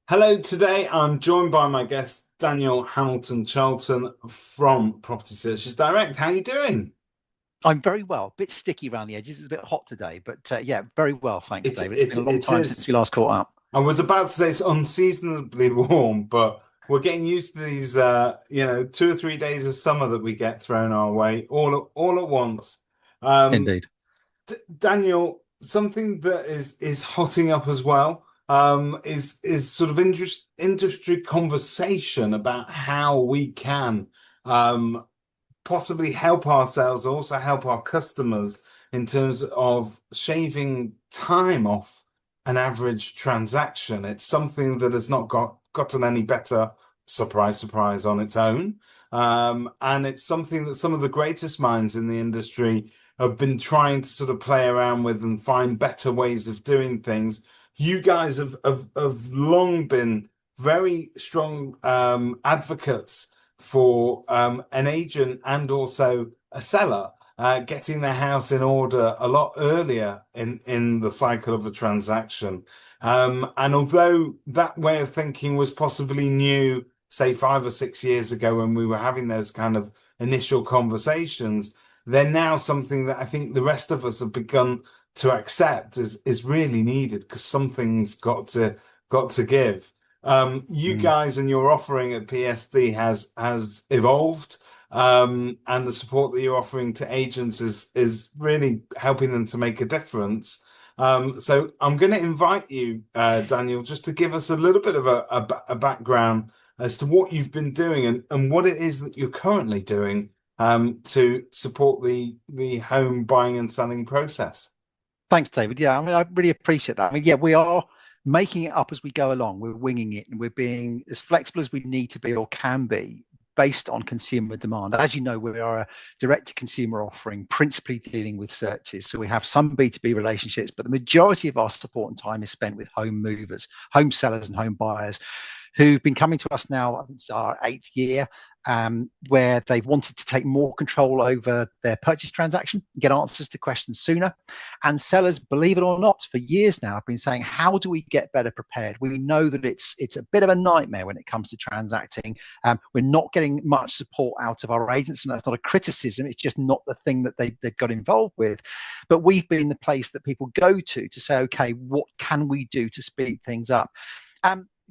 Hello, today I'm joined by my guest Daniel Hamilton Charlton from Property Searches Direct. How are you doing? I'm very well. Bit sticky around the edges. It's a bit hot today, but yeah, very well. Thanks, It David. It's it been a long it time since we is. last caught up. I was about to say it's unseasonably warm, but we're getting used to these 2 or 3 days of summer that we get thrown our way all at once. Um, Indeed. Daniel, something that is hotting up as well is sort of industry conversation about how we can um, possibly help ourselves, also help our customers in terms of shaving time off an average transaction. It's something that has not gotten any better, surprise, surprise, on its own. And it's something that some of the greatest minds in the industry have been trying to sort of play around with and find better ways of doing things. You guys have long been very strong advocates for an agent and also a seller getting their house in order a lot earlier in the cycle of a transaction. And although that way of thinking was possibly new, say 5 or 6 years ago when we were having those kind of initial conversations, they're now something that I think the rest of us have begun to accept is really needed because something's got to give. You Mm. guys and your offering at PSD has evolved, and the support that you're offering to agents is really helping them to make a difference. So I'm going to invite you, Daniel, just to give us a little bit of a background as to what you've been doing and what it is that you're currently doing to support the home buying and selling process. Thanks, David. Yeah, I mean, I really appreciate that. I mean, yeah, we are making it up as we go along. We're winging it and we're being as flexible as we need to be or can be based on consumer demand. As you know, we are a direct to consumer offering, principally dealing with searches. So we have some B2B relationships, but the majority of our support and time is spent with home movers, home sellers, and home buyers who've been coming to us now. I think it's our eighth year, where they've wanted to take more control over their purchase transaction, get answers to questions sooner. And sellers, believe it or not, for years now have been saying, how do we get better prepared? We know that it's a bit of a nightmare when it comes to transacting. We're not getting much support out of our agents, and that's not a criticism. It's just not the thing that they've got involved with. But we've been the place that people go to say, okay, what can we do to speed things up?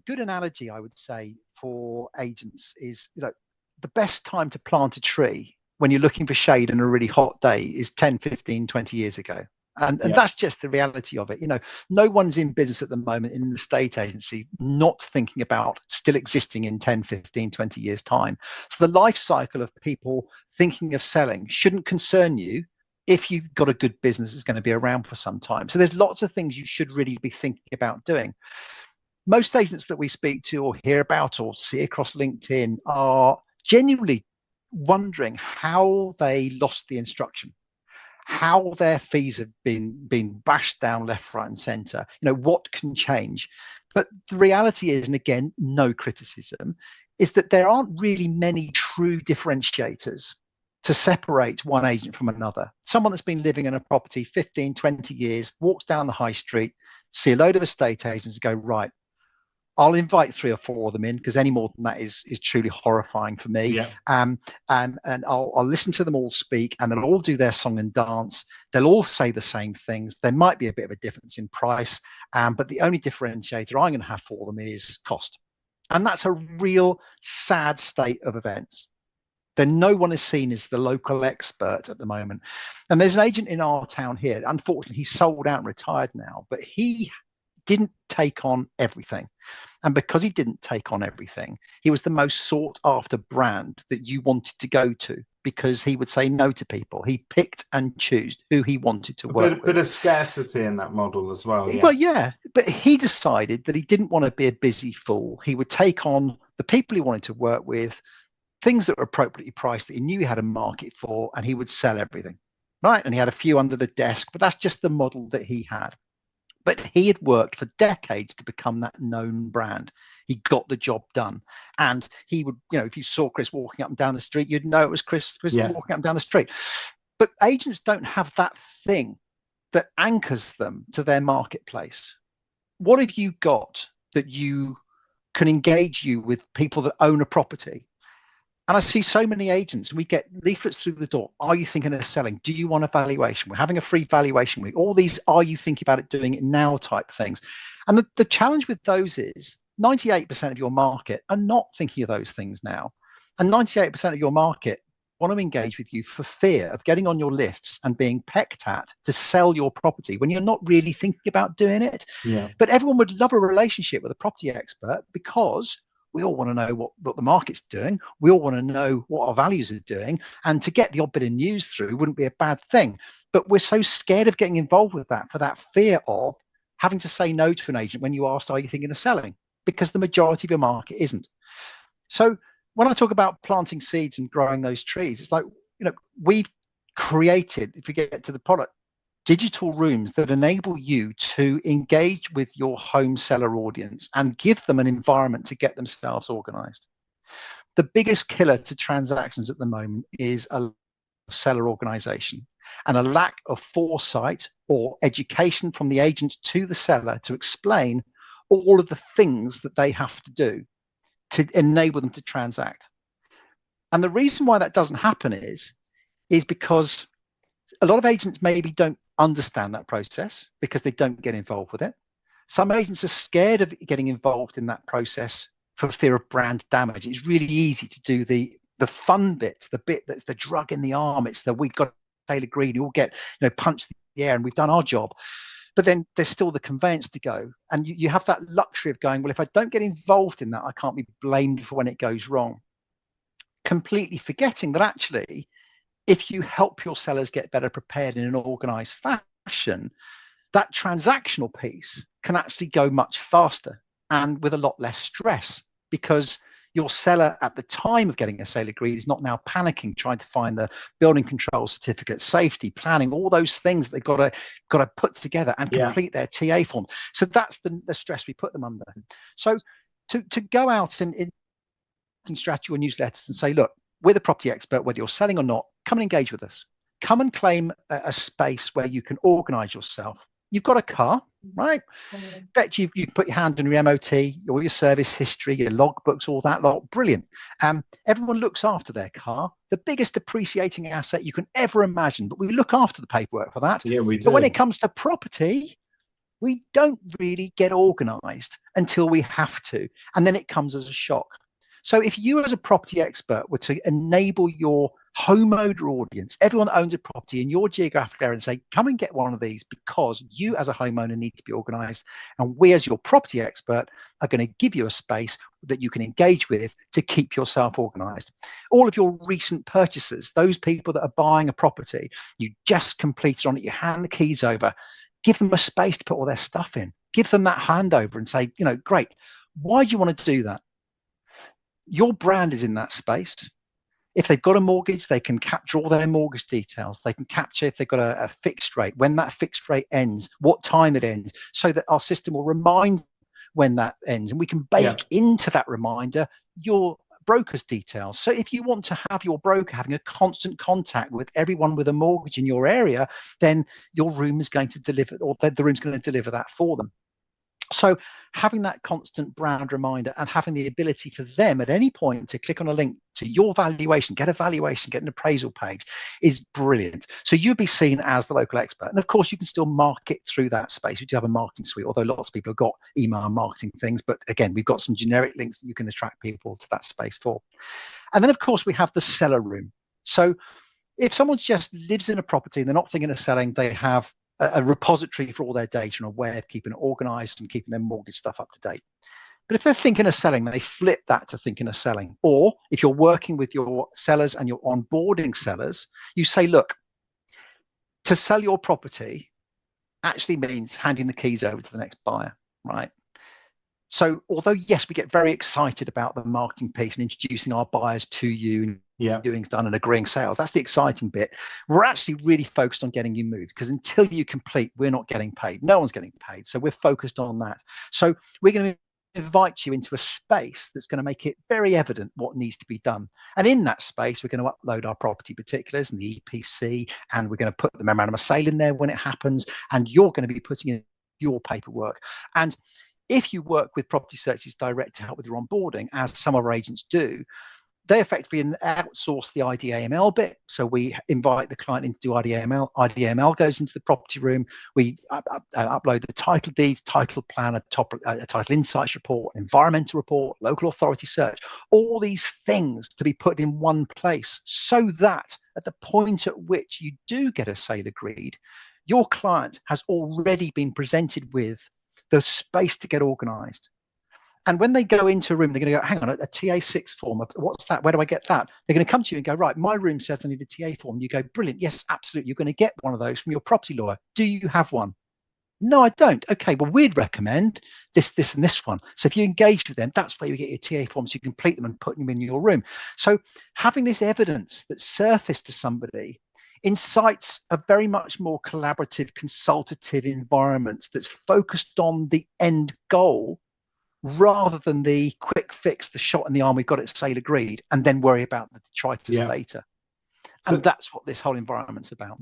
Good analogy, I would say, for agents is, the best time to plant a tree when you're looking for shade on a really hot day is 10, 15, 20 years ago. And Yeah. that's just the reality of it. No one's in business at the moment in an estate agency not thinking about still existing in 10, 15, 20 years' time. So the life cycle of people thinking of selling shouldn't concern you if you've got a good business that's going to be around for some time. So there's lots of things you should really be thinking about doing. Most agents that we speak to or hear about or see across LinkedIn are genuinely wondering how they lost the instruction, how their fees have been bashed down left, right, and centre. What can change? But the reality is, and again, no criticism, is that there aren't really many true differentiators to separate one agent from another. Someone that's been living in a property 15, 20 years, walks down the high street, see a load of estate agents and go, right, I'll invite 3 or 4 of them in because any more than that is truly horrifying for me. Yeah. And I'll listen to them all speak, and they'll all do their song and dance. They'll all say the same things. There might be a bit of a difference in price, but the only differentiator I'm going to have for them is cost. And that's a real sad state of events. Then no one is seen as the local expert at the moment. And there's an agent in our town here. Unfortunately, he's sold out and retired now, but he didn't take on everything. And because he didn't take on everything, he was the most sought after brand that you wanted to go to because he would say no to people. He picked and chose who he wanted to A work bit with. of scarcity in that model as well. Yeah. Well, yeah, but he decided that he didn't want to be a busy fool. He would take on the people he wanted to work with, things that were appropriately priced that he knew he had a market for, and he would sell everything. Right. And he had a few under the desk, but that's just the model that he had. But he had worked for decades to become that known brand. He got the job done. And he would, if you saw Chris walking up and down the street, you'd know it was Chris Yeah. walking up and down the street. But agents don't have that thing that anchors them to their marketplace. What have you got that you can engage you with people that own a property. And I see so many agents, and we get leaflets through the door. Are you thinking of selling? Do you want a valuation? We're having a free valuation week. All these, are you thinking about it, doing it now type things. And the challenge with those is 98% of your market are not thinking of those things now. And 98% of your market want to engage with you for fear of getting on your lists and being pecked at to sell your property when you're not really thinking about doing it. Yeah. But everyone would love a relationship with a property expert because we all want to know what the market's doing. We all want to know what our values are doing. And to get the odd bit of news through wouldn't be a bad thing. But we're so scared of getting involved with that for that fear of having to say no to an agent when you asked, are you thinking of selling? Because the majority of your market isn't. So when I talk about planting seeds and growing those trees, it's like, we've created, if we get to the product, digital rooms that enable you to engage with your home seller audience and give them an environment to get themselves organized. The biggest killer to transactions at the moment is a seller organization and a lack of foresight or education from the agent to the seller to explain all of the things that they have to do to enable them to transact. And the reason why that doesn't happen is because a lot of agents maybe don't understand that process because they don't get involved with it. Some agents are scared of getting involved in that process for fear of brand damage. It's really easy to do the fun bits, the bit that's the drug in the arm. It's the we've got Taylor Green, you all get punched in the air and we've done our job. But then there's still the conveyance to go. And you have that luxury of going, well, if I don't get involved in that, I can't be blamed for when it goes wrong. Completely forgetting that actually, if you help your sellers get better prepared in an organized fashion, that transactional piece can actually go much faster and with a lot less stress, because your seller at the time of getting a sale agreed is not now panicking, trying to find the building control certificate, safety, planning, all those things they've got to put together and complete their TA form. So that's the stress we put them under. So to go out in strategy or newsletters and say, look, we're the property expert, whether you're selling or not, come and engage with us. Come and claim a space where you can organize yourself. You've got a car, right? Bet you can put your hand on your MOT, all your service history, your logbooks, all that lot. Brilliant. Everyone looks after their car, the biggest depreciating asset you can ever imagine. But we look after the paperwork for that. Yeah, we do. But when it comes to property, we don't really get organized until we have to. And then it comes as a shock. So if you as a property expert were to enable your homeowner audience, everyone that owns a property in your geographic area, and say, come and get one of these because you as a homeowner need to be organized. And we as your property expert are going to give you a space that you can engage with to keep yourself organized. All of your recent purchases, those people that are buying a property, you just completed on it, you hand the keys over, give them a space to put all their stuff in. Give them that handover and say, great, why do you want to do that? Your brand is in that space. If they've got a mortgage, they can capture all their mortgage details. They can capture if they've got a fixed rate, when that fixed rate ends, what time it ends, so that our system will remind when that ends. And we can bake into that reminder your broker's details. So if you want to have your broker having a constant contact with everyone with a mortgage in your area, then your room is going to deliver, or the room's going to deliver that for them. So having that constant brand reminder and having the ability for them at any point to click on a link to your valuation, get a valuation, get an appraisal page is brilliant. So you'd be seen as the local expert. And of course, you can still market through that space. We do have a marketing suite, although lots of people have got email marketing things. But again, we've got some generic links that you can attract people to that space for. And then, of course, we have the seller room. So if someone just lives in a property and they're not thinking of selling, they have a repository for all their data and a way of keeping it organized and keeping their mortgage stuff up to date. But if they're thinking of selling, they flip that to thinking of selling. Or if you're working with your sellers and you're onboarding sellers, you say, look, to sell your property actually means handing the keys over to the next buyer, right? So although, yes, we get very excited about the marketing piece and introducing our buyers to you and doing's done and agreeing sales, that's the exciting bit. We're actually really focused on getting you moved, because until you complete, we're not getting paid. No one's getting paid. So we're focused on that. So we're going to invite you into a space that's going to make it very evident what needs to be done. And in that space, we're going to upload our property particulars and the EPC, and we're going to put the memorandum of sale in there when it happens. And you're going to be putting in your paperwork. And If you work with property searches direct to help with your onboarding, as some of our agents do, they effectively outsource the IDAML bit. So we invite the client in to do IDAML. IDAML goes into the property room. We upload the title deeds, title plan, a title insights report, environmental report, local authority search, all these things to be put in one place so that at the point at which you do get a sale agreed, your client has already been presented with the space to get organized. And when they go into a room, they're going to go, hang on, a TA6 form, what's that? Where do I get that? They're going to come to you and go, right, my room says I need a TA form. And you go, brilliant. Yes, absolutely. You're going to get one of those from your property lawyer. Do you have one? No, I don't. Okay, well, we'd recommend this, this, and this one. So if you engage with them, that's where you get your TA forms. You complete them and put them in your room. So having this evidence that's surfaced to somebody incites a very much more collaborative, consultative environment that's focused on the end goal, rather than the quick fix, the shot in the arm, we've got it sale agreed, and then worry about the detritus later. And that's what this whole environment's about.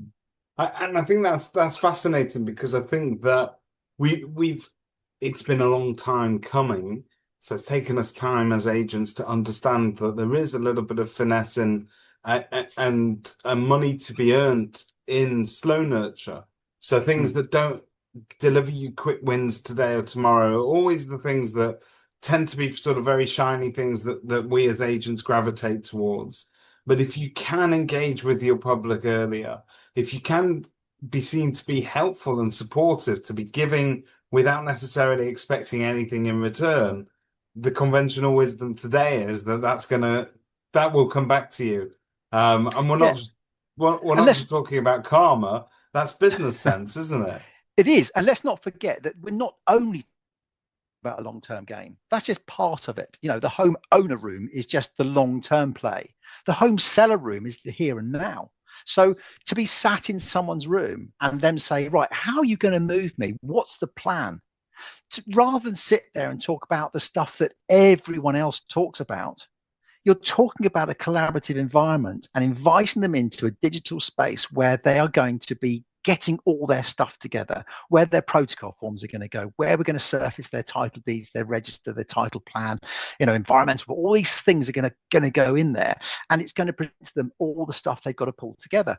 And I think that's fascinating, because I think that it's been a long time coming. So it's taken us time as agents to understand that there is a little bit of finesse and money to be earned in slow nurture. So things that don't deliver you quick wins today or tomorrow, always the things that tend to be sort of very shiny things that we as agents gravitate towards. But if you can engage with your public earlier, if you can be seen to be helpful and supportive, to be giving without necessarily expecting anything in return, the conventional wisdom today is that will come back to you. And we're not just talking about karma. That's business sense, isn't it? It is. And let's not forget that we're not only about a long-term game. That's just part of it. The home owner room is just the long-term play. The home seller room is the here and now. So to be sat in someone's room and them say, right, how are you going to move me? What's the plan? Rather than sit there and talk about the stuff that everyone else talks about, you're talking about a collaborative environment and inviting them into a digital space where they are going to be getting all their stuff together, where their protocol forms are going to go, where we're going to surface their title deeds, their register, their title plan, environmental, all these things are going to go in there, and it's going to present to them all the stuff they've got to pull together.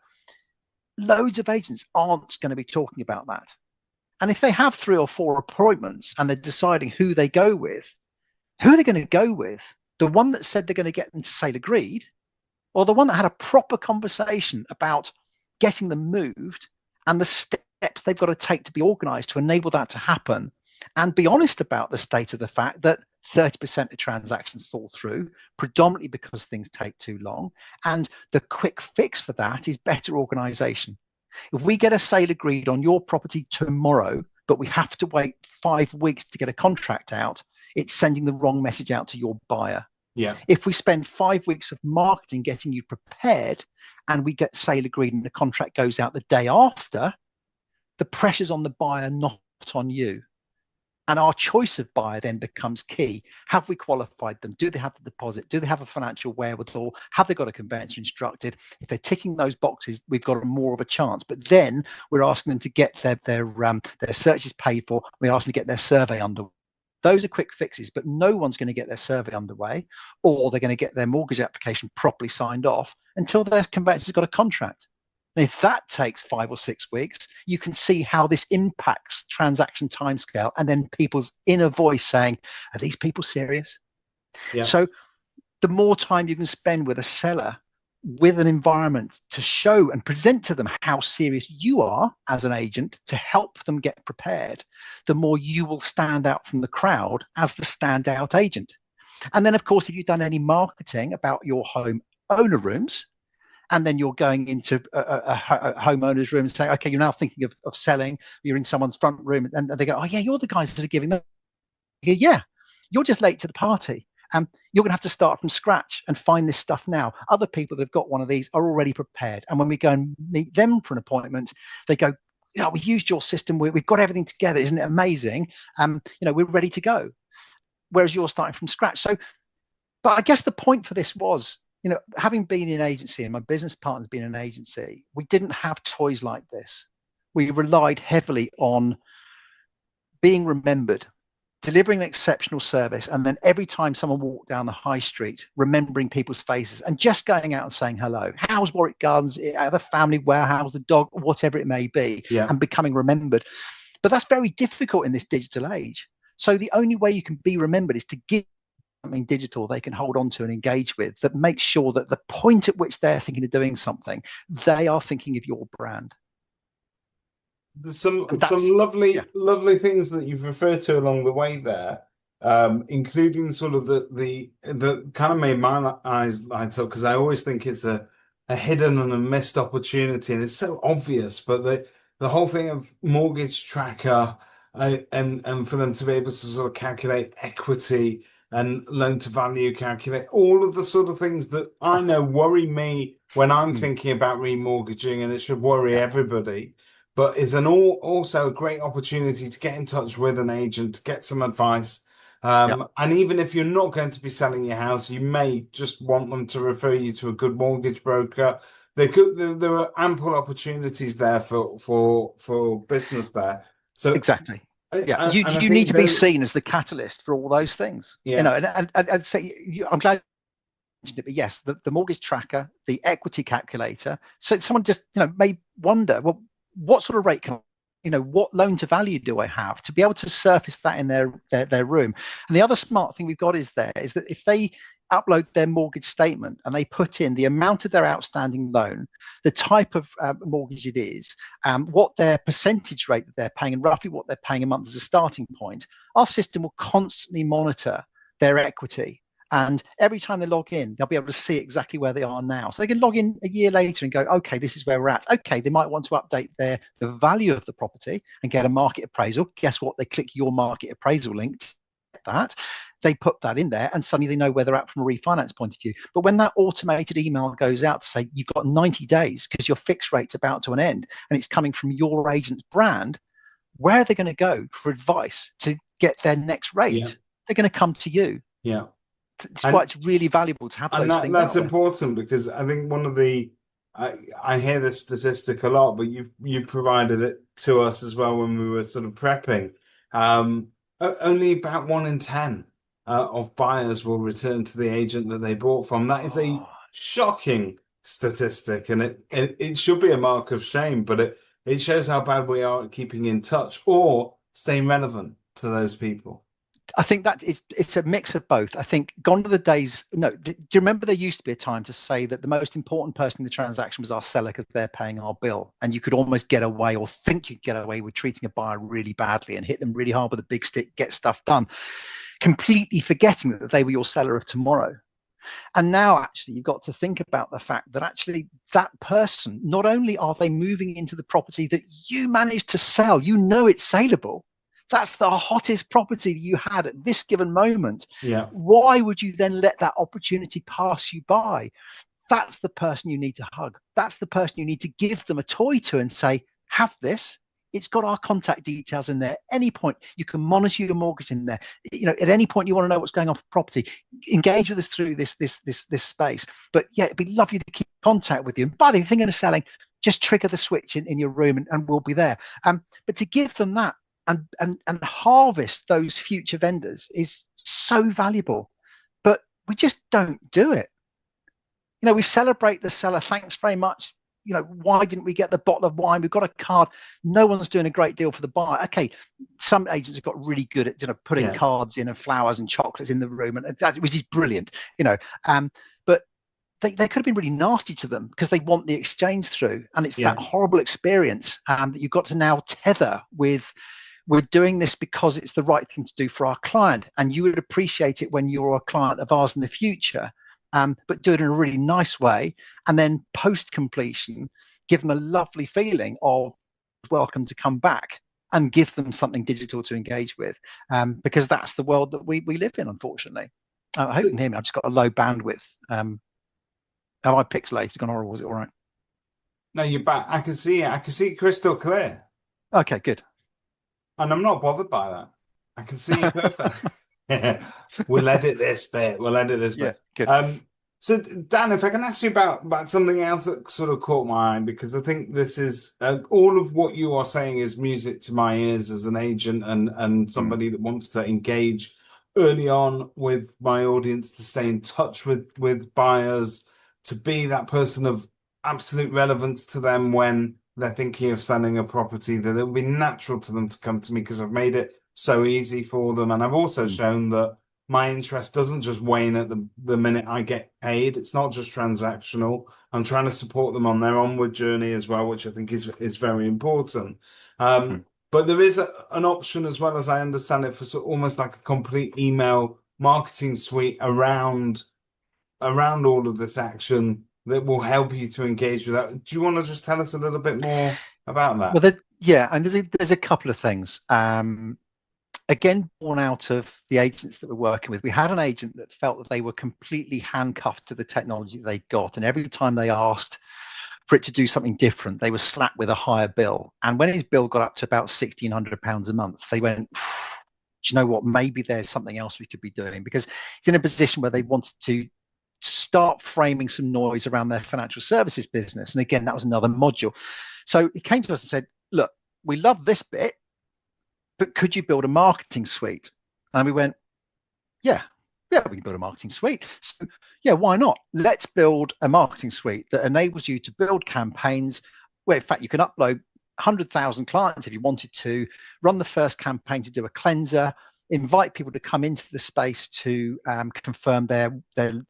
Loads of agents aren't going to be talking about that. And if they have 3 or 4 appointments and they're deciding who they go with, who are they going to go with? The one that said they're going to get them to sale agreed, or the one that had a proper conversation about getting them moved and the steps they've got to take to be organized to enable that to happen, and be honest about the state of the fact that 30% of transactions fall through, predominantly because things take too long. And the quick fix for that is better organization. If we get a sale agreed on your property tomorrow, but we have to wait 5 weeks to get a contract out, it's sending the wrong message out to your buyer. Yeah. If we spend 5 weeks of marketing getting you prepared and we get sale agreed and the contract goes out the day after, the pressure's on the buyer, not on you. And our choice of buyer then becomes key. Have we qualified them? Do they have the deposit? Do they have a financial wherewithal? Have they got a conveyancer instructed? If they're ticking those boxes, we've got more of a chance. But then we're asking them to get their searches paid for. We're asking them to get their survey underway. Those are quick fixes, but no one's going to get their survey underway, or they're going to get their mortgage application properly signed off until their conveyancer's got a contract. And if that takes 5 or 6 weeks, you can see how this impacts transaction timescale, and then people's inner voice saying, are these people serious? Yeah. So the more time you can spend with a seller, with an environment to show and present to them how serious you are as an agent to help them get prepared, the more you will stand out from the crowd as the standout agent. And then, of course, if you've done any marketing about your home owner rooms, and then you're going into a homeowner's room and say, okay, you're now thinking of selling, you're in someone's front room, and they go, oh yeah, you're the guys that are giving them. You go, yeah, you're just late to the party. You're going to have to start from scratch and find this stuff now. Other people that have got one of these are already prepared. And when we go and meet them for an appointment, they go, we've used your system. We've got everything together. Isn't it amazing? We're ready to go. Whereas you're starting from scratch. So, but I guess the point for this was, having been in agency and my business partner's been in agency, we didn't have toys like this. We relied heavily on being remembered. delivering an exceptional service, and then every time someone walked down the high street, remembering people's faces and just going out and saying hello. How's Warwick Gardens? The family warehouse, the dog, whatever it may be, Yeah. and becoming remembered. But that's very difficult in this digital age. So the only way you can be remembered is to give something digital they can hold on to and engage with that makes sure that the point at which they're thinking of doing something, they are thinking of your brand. There's some lovely things that you've referred to along the way there, including sort of the kind of made my eyes light up because I always think it's a hidden and a missed opportunity, and it's so obvious. But the whole thing of mortgage tracker, and for them to be able to sort of calculate equity and loan to value, calculate all of the sort of things that I know worry me when I'm thinking about remortgaging, and it should worry Yeah. everybody, but is also a great opportunity to get in touch with an agent, to get some advice. Yeah. And even if you're not going to be selling your house, you may just want them to refer you to a good mortgage broker. There are ample opportunities there for business there. So, Exactly. Yeah, and I you need think to be that, seen as the catalyst for all those things. yeah, And I'd say I'm glad you mentioned it, but yes, the mortgage tracker, the equity calculator. So someone just may wonder, well, what sort of rate can what loan to value do I have to be able to surface that in their room? And the other smart thing we've got is that if they upload their mortgage statement and they put in the amount of their outstanding loan, the type of mortgage it is, what their percentage rate that they're paying, and roughly what they're paying a month as a starting point, our system will constantly monitor their equity. And every time they log in, they'll be able to see exactly where they are now. So they can log in a year later and go, okay, this is where we're at. Okay, they might want to update the value of the property and get a market appraisal. Guess what? They click your market appraisal link to get that. They put that in there and suddenly they know where they're at from a refinance point of view. But when that automated email goes out to say you've got 90 days because your fixed rate's about to an end and it's coming from your agent's brand, where are they going to go for advice to get their next rate? yeah, They're going to come to you. yeah. It's why And it's really valuable to have and those things that's out there. important because I think one of the I hear this statistic a lot, but you provided it to us as well when we were sort of prepping. Only about 1 in 10 of buyers will return to the agent that they bought from. That is a Oh, shocking statistic, and it should be a mark of shame, but it shows how bad we are at keeping in touch or staying relevant to those people. I think it's a mix of both. I think gone are the days. No, do you remember there used to be a time to say that the most important person in the transaction was our seller because they're paying our bill, and you could almost get away or think you'd get away with treating a buyer really badly and hit them really hard with a big stick, get stuff done, completely forgetting that they were your seller of tomorrow. And now actually you've got to think about the fact that actually that person, not only are they moving into the property that you managed to sell, it's saleable. That's the hottest property that you had at this given moment. Yeah. Why would you then let that opportunity pass you by? That's the person you need to hug. That's the person you need to give them a toy to and say, have this. It's got our contact details in there. At any point, you can monitor your mortgage in there. At any point you want to know what's going on for property, engage with us through this space. But yeah, it'd be lovely to keep contact with you. And by the way, if you're thinking of selling, just trigger the switch in your room and we'll be there. But to give them that and harvest those future vendors is so valuable. But we just don't do it. We celebrate the seller. Thanks very much. Why didn't we get the bottle of wine? We've got a card. No one's doing a great deal for the buyer. Okay, some agents have got really good at putting cards in and flowers and chocolates in the room, which is brilliant. But they could have been really nasty to them because they want the exchange through, and it's that horrible experience that you've got to now tether with. We're doing this because it's the right thing to do for our client, and you would appreciate it when you're a client of ours in the future. But do it in a really nice way, and then post completion, give them a lovely feeling of welcome to come back, and give them something digital to engage with, because that's the world that we live in, unfortunately. I hope you can hear me. I've just got a low bandwidth. Have I pixelated? Gone horrible? Was it all right? No, you're back. I can see it. I can see it crystal clear. Okay, good. And I'm not bothered by that. I can see it perfect. We'll edit this bit. We'll edit this bit. Yeah, good. So, Dan, if I can ask you about something else that sort of caught my eye, because I think this is all of what you are saying is music to my ears as an agent and Mm, somebody that wants to engage early on with my audience, to stay in touch with buyers, to be that person of absolute relevance to them when they're thinking of selling a property, that it'll be natural to them to come to me because I've made it so easy for them. And I've also mm, shown that my interest doesn't just wane at the minute I get paid. It's not just transactional. I'm trying to support them on their onward journey as well, which I think is very important. mm. But there is an option, as well as I understand it, for almost like a complete email marketing suite around all of this action that will help you to engage with that. Do you want to just tell us a little bit more about Well, that? yeah, and there's a couple of things. Again, born out of the agents that we're working with, we had an agent that felt that they were completely handcuffed to the technology that they got, and every time they asked for it to do something different, they were slapped with a higher bill. And when his bill got up to about £1,600 a month, they went, do you know what? Maybe there's something else we could be doing, because he's in a position where they wanted to start framing some noise around their financial services business. And again, that was another module. So he came to us and said, look, we love this bit, but could you build a marketing suite? And we went, yeah, yeah, we can build a marketing suite. So, yeah, why not? Let's build a marketing suite that enables you to build campaigns where, in fact, you can upload 100,000 clients if you wanted to, run the first campaign to do a cleanser, invite people to come into the space to confirm their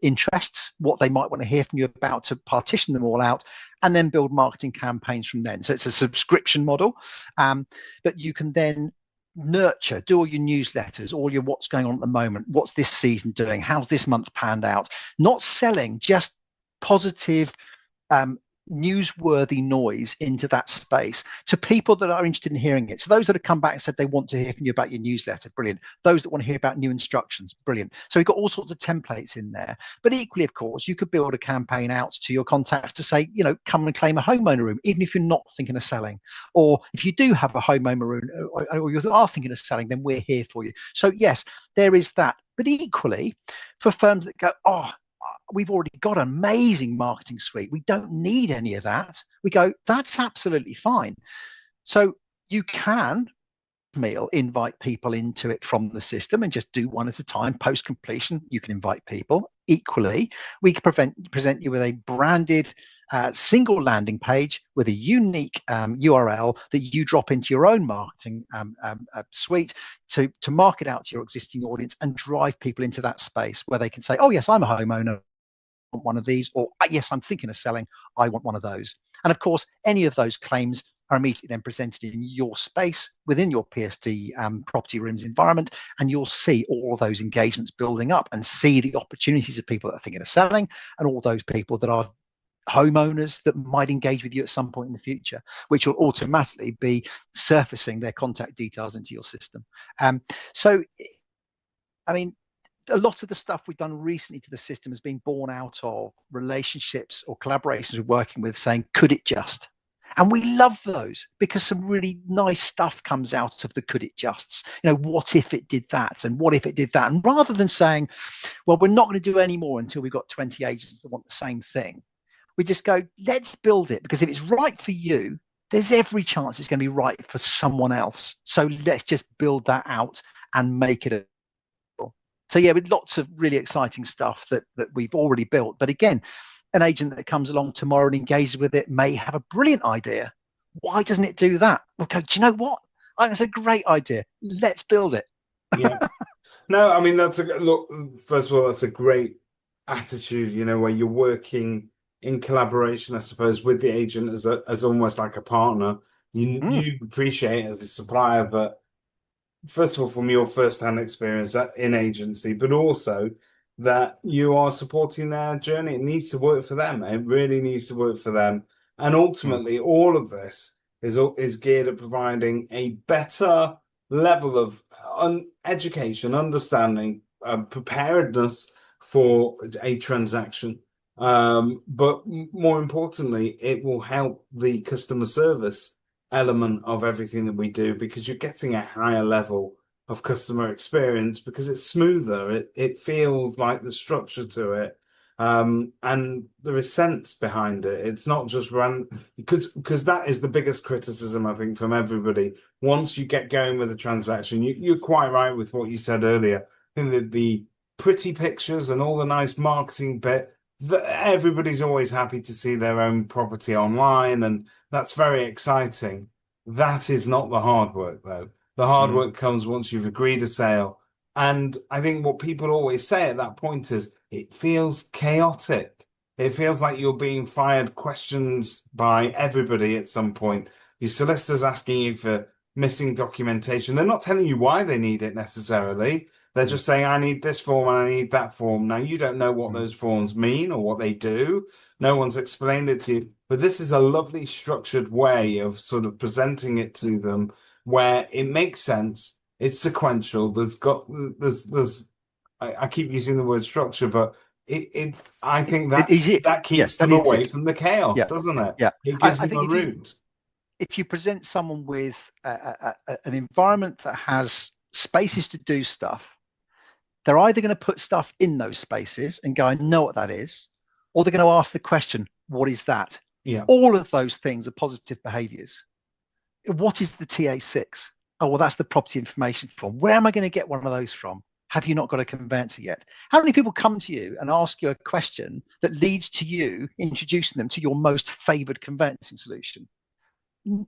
interests, what they might want to hear from you about, to partition them all out, and then build marketing campaigns from then. So it's a subscription model, but you can then nurture, do all your newsletters, all your what's going on at the moment, what's this season doing, how's this month panned out, not selling, just positive, newsworthy noise into that space to people that are interested in hearing it. So those that have come back and said they want to hear from you about your newsletter, brilliant. Those that want to hear about new instructions, brilliant. So we've got all sorts of templates in there. But equally, of course, you could build a campaign out to your contacts to say, come and claim a homeowner room, even if you're not thinking of selling. Or if you do have a homeowner room, or you are thinking of selling, then we're here for you. So yes, there is that. But equally, for firms that go, oh, we've already got an amazing marketing suite, we don't need any of that, we go, that's absolutely fine. So you can invite people into it from the system and just do one at a time. Post completion, you can invite people. Equally, we can present you with a branded single landing page with a unique URL that you drop into your own marketing suite to market out to your existing audience and drive people into that space where they can say, oh yes, I'm a homeowner, want one of these, or yes, I'm thinking of selling, I want one of those. And of course, any of those claims are immediately then presented in your space within your PSD property rooms environment, and you'll see all of those engagements building up and see the opportunities of people that are thinking of selling and all those people that are homeowners that might engage with you at some point in the future, which will automatically be surfacing their contact details into your system. So, I mean, a lot of the stuff we've done recently to the system has been born out of relationships or collaborations we're working with saying, could it just? And we love those because some really nice stuff comes out of the could it justs. What if it did that? And what if it did that? And rather than saying, well, we're not going to do any more until we've got 20 agents that want the same thing, we just go, let's build it, because if it's right for you, there's every chance it's going to be right for someone else. So let's just build that out and make it a so yeah, with lots of really exciting stuff that we've already built. But again, an agent that comes along tomorrow and engages with it may have a brilliant idea. Why doesn't it do that? We'll go, do you know what? That's a great idea. Let's build it. Yeah. No, I mean that's a look. First of all, that's a great attitude. Where you're working in collaboration, I suppose, with the agent as almost like a partner. Mm, You appreciate as a supplier that, first of all, from your first-hand experience in agency, but also that you are supporting their journey. It needs to work for them. It really needs to work for them. And mm, ultimately, all of this is geared at providing a better level of education, understanding, preparedness for a transaction. But more importantly, it will help the customer service element of everything that we do, because you're getting a higher level of customer experience because it's smoother. It feels like the structure to it. And there is sense behind it. It's not just run because that is the biggest criticism I think from everybody. Once you get going with a transaction, you're quite right with what you said earlier. I think that the pretty pictures and all the nice marketing bit, that everybody's always happy to see their own property online, and that's very exciting. That is not the hard work, though. The hard Mm. work comes once you've agreed a sale. And I think what people always say at that point is it feels chaotic. It feels like you're being fired questions by everybody at some point. Your solicitor's asking you for missing documentation. They're not telling you why they need it necessarily. They're Mm. just saying, I need this form and I need that form. Now, you don't know what Mm. those forms mean or what they do. No one's explained it to you. But this is a lovely structured way of sort of presenting it to them where it makes sense. It's sequential. I keep using the word structure, but I think It is it. that Yeah, keeps that them is away it. from the chaos, Yeah, doesn't it? yeah. It gives I them think a route. if you present someone with an environment that has spaces to do stuff, they're either going to put stuff in those spaces and go, I know what that is, or they're going to ask the question, what is that? Yeah, All of those things are positive behaviors. What is the TA6? Oh, well, that's the property information form. Where am I going to get one of those from? Have you not got a conveyancer yet? How many people come to you and ask you a question that leads to you introducing them to your most favored conveyancing solution?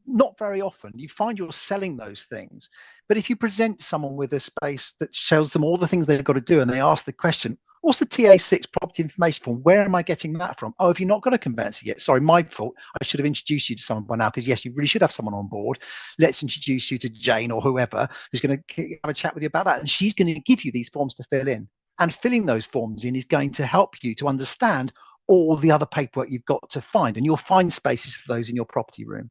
Not very often. You find you're selling those things. But if you present someone with a space that shows them all the things they've got to do and they ask the question, what's the TA6 property information form? Where am I getting that from? Oh, have you not got a conveyancer yet? Sorry, my fault. I should have introduced you to someone by now because, yes, you really should have someone on board. Let's introduce you to Jane or whoever who's going to have a chat with you about that. And she's going to give you these forms to fill in. And filling those forms in is going to help you to understand all the other paperwork you've got to find. And you'll find spaces for those in your property room.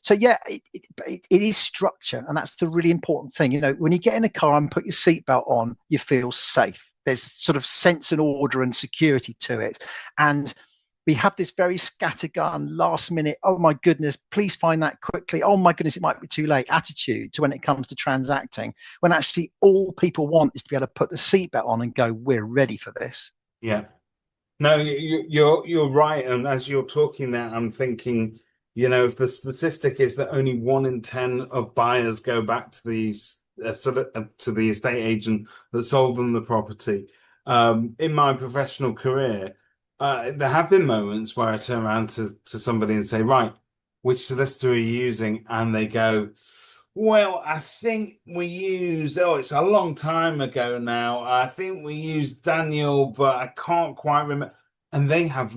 So yeah, it is structure, and that's the really important thing. You know, when you get in a car and put your seatbelt on, you feel safe. There's sort of sense and order and security to it, and we have this very scattergun, last minute. Oh my goodness, please find that quickly. Oh my goodness, it might be too late. Attitude to when it comes to transacting, when actually all people want is to be able to put the seatbelt on and go, we're ready for this. yeah. No, you're right. And as you're talking there, I'm thinking, if the statistic is that only 1 in 10 of buyers go back to to the estate agent that sold them the property. In my professional career, there have been moments where I turn around to somebody and say, right, which solicitor are you using? And they go, well, I think we used, oh, it's a long time ago now. I think we used Daniel, but I can't quite remember. And they have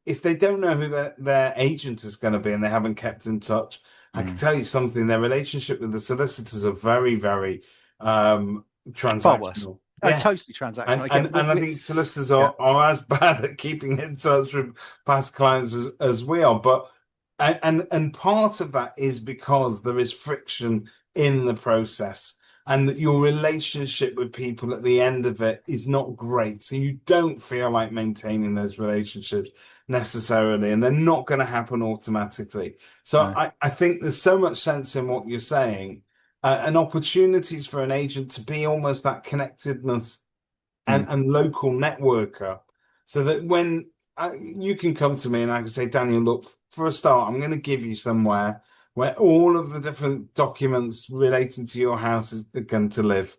if they don't know who their agent is going to be and they haven't kept in touch, I can Mm. tell you something, their relationship with the solicitors are very, very Far worse. transactional. Oh, Yeah. totally transactional. Again, And I think solicitors yeah. are as bad at keeping in touch with past clients as we are. But and part of that is because there is friction in the process, and that your relationship with people at the end of it is not great. So you don't feel like maintaining those relationships necessarily, and they're not going to happen automatically. So No. I think there's so much sense in what you're saying, and opportunities for an agent to be almost that connectedness Mm. and local networker, so that when you can come to me and I can say, Daniel, look, for a start, I'm going to give you somewhere where all of the different documents relating to your house are going to live.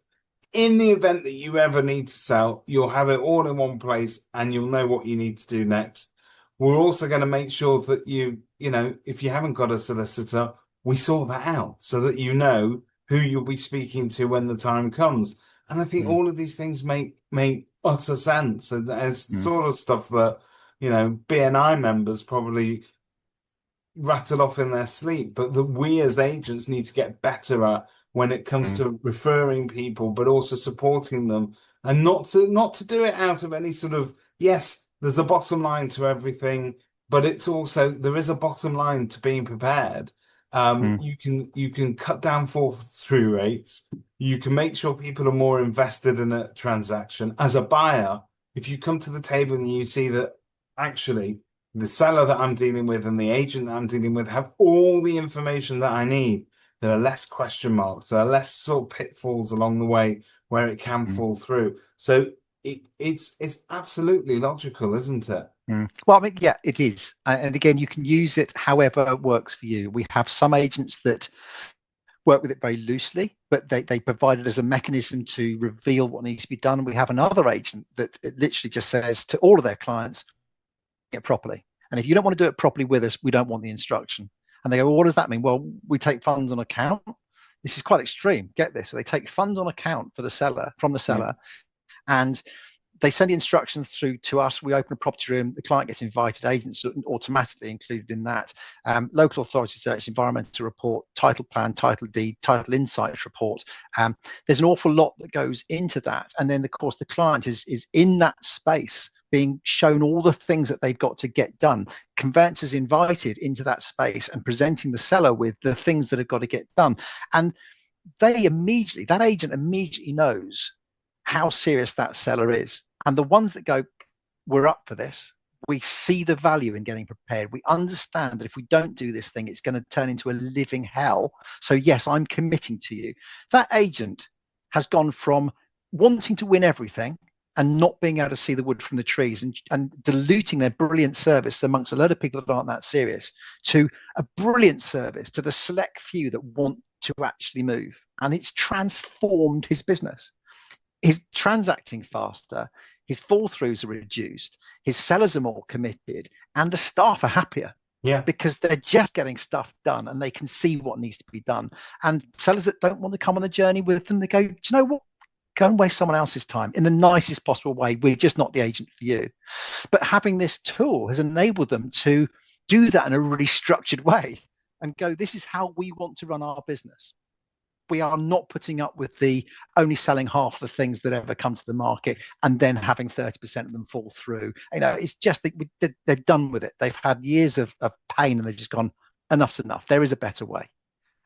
In the event that you ever need to sell, you'll have it all in one place and you'll know what you need to do next. We're also going to make sure that if you haven't got a solicitor, we sort that out so that you know who you'll be speaking to when the time comes. And I think Mm. all of these things make utter sense. And it's the Mm. sort of stuff that, BNI members probably rattle off in their sleep, but that we as agents need to get better at when it comes Mm. to referring people, but also supporting them, and not to do it out of any sort of, yes, there's a bottom line to everything, but it's also there is a bottom line to being prepared. Mm. You can cut down fall through rates. You can make sure people are more invested in a transaction. As a buyer, if you come to the table and you see that actually the seller that I'm dealing with and the agent that I'm dealing with have all the information that I need, there are less question marks, there are less sort of pitfalls along the way where it can Mm. fall through. So it's absolutely logical, isn't it? Well, I mean, yeah, it is. And again, you can use it however works for you. We have some agents that work with it very loosely, but they provide it as a mechanism to reveal what needs to be done. We have another agent that it literally just says to all of their clients, it properly. And if you don't want to do it properly with us, we don't want the instruction. And they go, well, what does that mean? Well, we take funds on account. This is quite extreme. Get this. So they take funds on account for the seller, from the Yeah. seller, and they send the instructions through to us. We open a property room. The client gets invited. Agents are automatically included in that. Local authority search, environmental report, title plan, title deed, title insights report. There's an awful lot that goes into that. And then, of course, the client is in that space being shown all the things that they've got to get done. Conveyancers invited into that space and presenting the seller with the things that have got to get done. And that agent immediately knows how serious that seller is. And the ones that go, we're up for this, we see the value in getting prepared. We understand that if we don't do this thing, it's going to turn into a living hell. So yes, I'm committing to you. That agent has gone from wanting to win everything and not being able to see the wood from the trees and diluting their brilliant service amongst a lot of people that aren't that serious to a brilliant service to the select few that want to actually move. And it's transformed his business. He's transacting faster, his fall throughs are reduced, his sellers are more committed, and the staff are happier. Yeah. Because they're just getting stuff done and they can see what needs to be done. And sellers that don't want to come on the journey with them, they go, do you know what? Go and waste someone else's time in the nicest possible way. We're just not the agent for you. But having this tool has enabled them to do that in a really structured way and go, this is how we want to run our business. We are not putting up with the only selling half the things that ever come to the market and then having 30% of them fall through. It's just that they're done with it. They've had years of pain and they've just gone, enough's enough. There is a better way.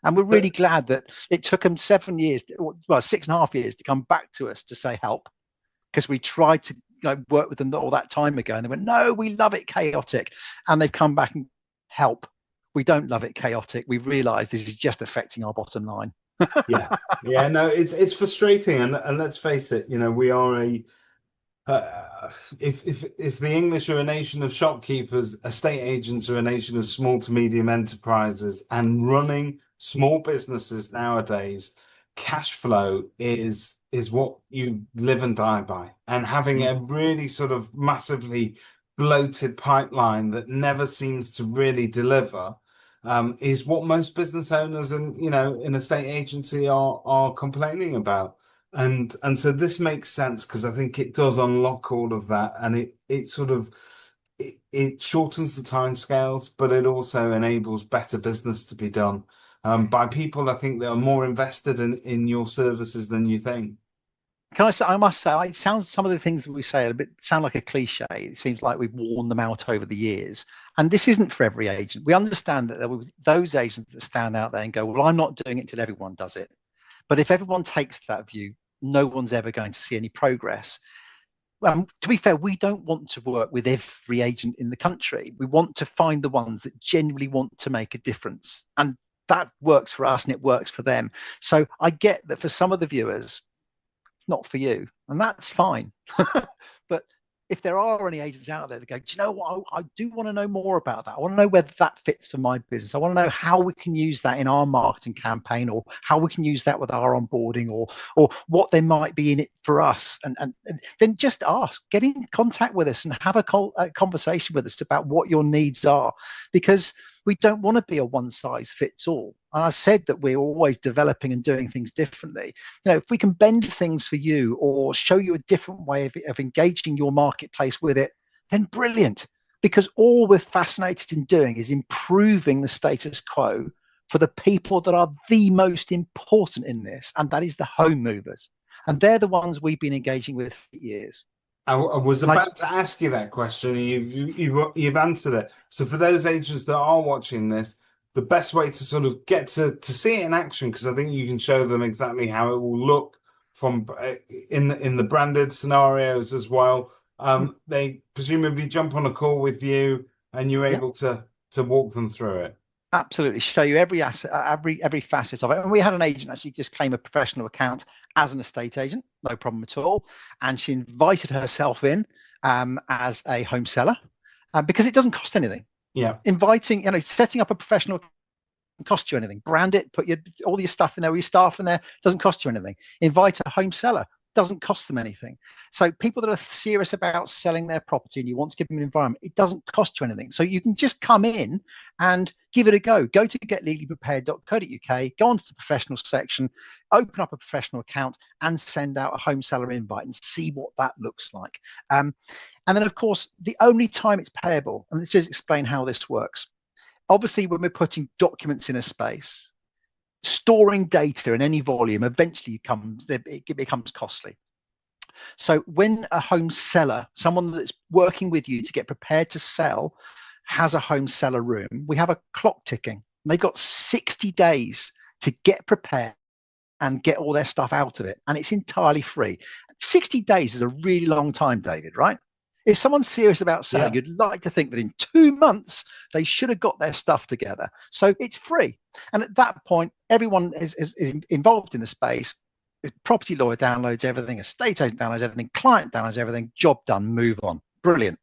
And we're really glad that it took them 7 years, 6.5 years to come back to us to say help, because we tried to work with them all that time ago. And they went, no, we love it chaotic. And they've come back and help. We don't love it chaotic. We've realized this is just affecting our bottom line. Yeah, no, it's frustrating, and let's face it, we are if the English are a nation of shopkeepers, estate agents are a nation of small to medium enterprises, and running small businesses nowadays, cash flow is what you live and die by, and having a really sort of massively bloated pipeline that never seems to really deliver is what most business owners and in a state agency are complaining about. And so this makes sense because I think it does unlock all of that, and it sort of it shortens the timescales, but it also enables better business to be done by people I think that are more invested in your services than you think. Can I say, I must say, it sounds, some of the things that we say sound like a cliche. It seems like we've worn them out over the years. And this isn't for every agent. We understand that there will be those agents that stand out there and go, well, I'm not doing it till everyone does it. But if everyone takes that view, no one's ever going to see any progress. To be fair, we don't want to work with every agent in the country. We want to find the ones that genuinely want to make a difference. And that works for us and it works for them. So I get that for some of the viewers, not for you, and that's fine. But if there are any agents out there that go, do you know what, I do want to know more about that. I want to know whether that fits for my business. I want to know how we can use that in our marketing campaign, or how we can use that with our onboarding, or what there might be in it for us. And then just ask, get in contact with us and have a conversation with us about what your needs are, because we don't want to be a one size fits all. And I've said that we're always developing and doing things differently. If we can bend things for you or show you a different way of engaging your marketplace with it, then brilliant. Because all we're fascinated in doing is improving the status quo for the people that are the most important in this, and that is the home movers. And they're the ones we've been engaging with for years. I was about to ask you that question. You've answered it. So for those agents that are watching this, the best way to sort of get to see it in action, because I think you can show them exactly how it will look from in the branded scenarios as well. They presumably jump on a call with you, and you're able to walk them through it. Absolutely, show you every asset, every facet of it. And we had an agent actually just claim a professional account as an estate agent, no problem at all. And she invited herself in as a home seller because it doesn't cost anything. Yeah. Inviting, setting up a professional doesn't cost you anything. Brand it, put all your stuff in there, all your staff in there, doesn't cost you anything. Invite a home seller, doesn't cost them anything. So people that are serious about selling their property and you want to give them an environment, it doesn't cost you anything. So you can just come in and give it a go. Go to getlegallyprepared.co.uk, go onto the professional section, open up a professional account and send out a home seller invite and see what that looks like. And then, of course, the only time it's payable, and let's just explain how this works. Obviously, when we're putting documents in a space, storing data in any volume eventually it becomes costly. So when a home seller, someone that's working with you to get prepared to sell, has a home seller room, we have a clock ticking. They've got 60 days to get prepared and get all their stuff out of it. And it's entirely free. 60 days is a really long time, David, right? If someone's serious about selling, you'd like to think that in 2 months, they should have got their stuff together. So it's free. And at that point, everyone is involved in the space. The property lawyer downloads everything, estate agent downloads everything, client downloads everything, job done, move on. Brilliant.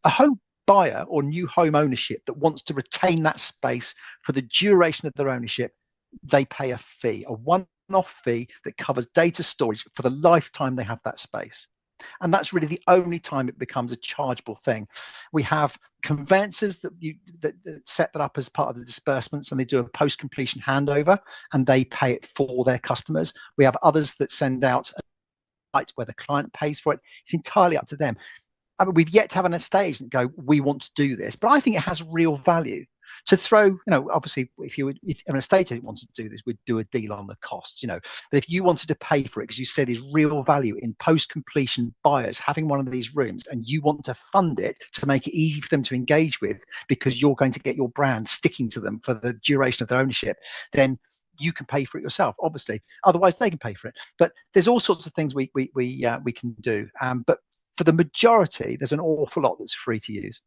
A home buyer or new home ownership that wants to retain that space for the duration of their ownership, they pay a fee, a one-off fee that covers data storage for the lifetime they have that space. And that's really the only time it becomes a chargeable thing. We have conveyancers that set that up as part of the disbursements, and they do a post-completion handover and they pay it for their customers. We have others that send out sites where the client pays for it. It's entirely up to them. I mean, we've yet to have an estate agent go, we want to do this, but I think it has real value to throw, obviously if an estate agent wanted to do this, we'd do a deal on the costs, but if you wanted to pay for it, because you said there's real value in post-completion buyers having one of these rooms and you want to fund it to make it easy for them to engage with because you're going to get your brand sticking to them for the duration of their ownership, then you can pay for it yourself, obviously. Otherwise, they can pay for it. But there's all sorts of things we can do. But for the majority, there's an awful lot that's free to use.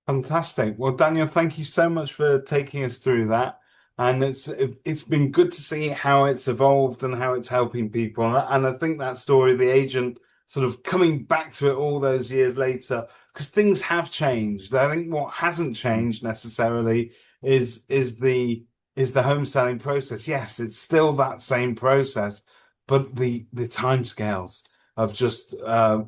Fantastic. Well, Daniel, thank you so much for taking us through that. And it's been good to see how it's evolved and how it's helping people. And I think that story, the agent sort of coming back to it all those years later, because things have changed. I think what hasn't changed necessarily is the home selling process. Yes, it's still that same process, but the timescales have just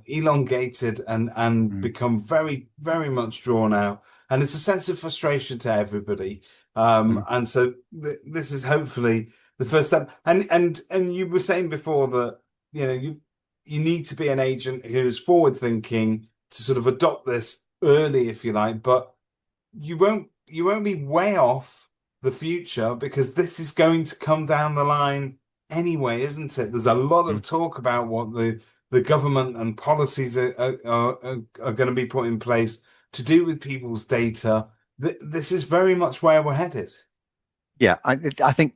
elongated and become very, very much drawn out. And it's a sense of frustration to everybody. And so this is hopefully the first step. And you were saying before that, you need to be an agent who's forward thinking to sort of adopt this early, if you like, but you won't be way off the future because this is going to come down the line anyway, isn't it? There's a lot of talk about what the government and policies are going to be put in place to do with people's data. This is very much where we're headed. Yeah, I think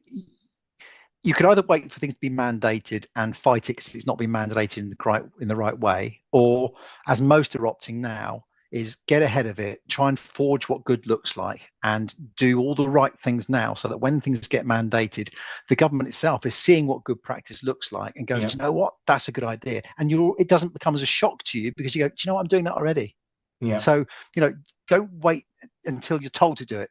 you could either wait for things to be mandated and fight it because it's not being mandated in the right way, or as most are opting now, is get ahead of it, try and forge what good looks like and do all the right things now so that when things get mandated, the government itself is seeing what good practice looks like and goes, do you know what, that's a good idea. And it doesn't become as a shock to you because you go, do you know what, I'm doing that already. Yeah. So, don't wait until you're told to do it.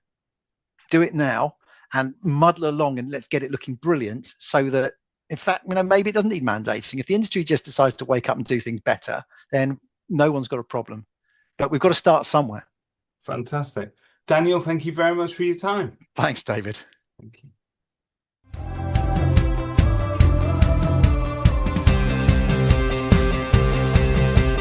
Do it now and muddle along and let's get it looking brilliant so that, in fact, maybe it doesn't need mandating. If the industry just decides to wake up and do things better, then no one's got a problem. But we've got to start somewhere. Fantastic. Daniel, thank you very much for your time. Thanks, David. Thank you.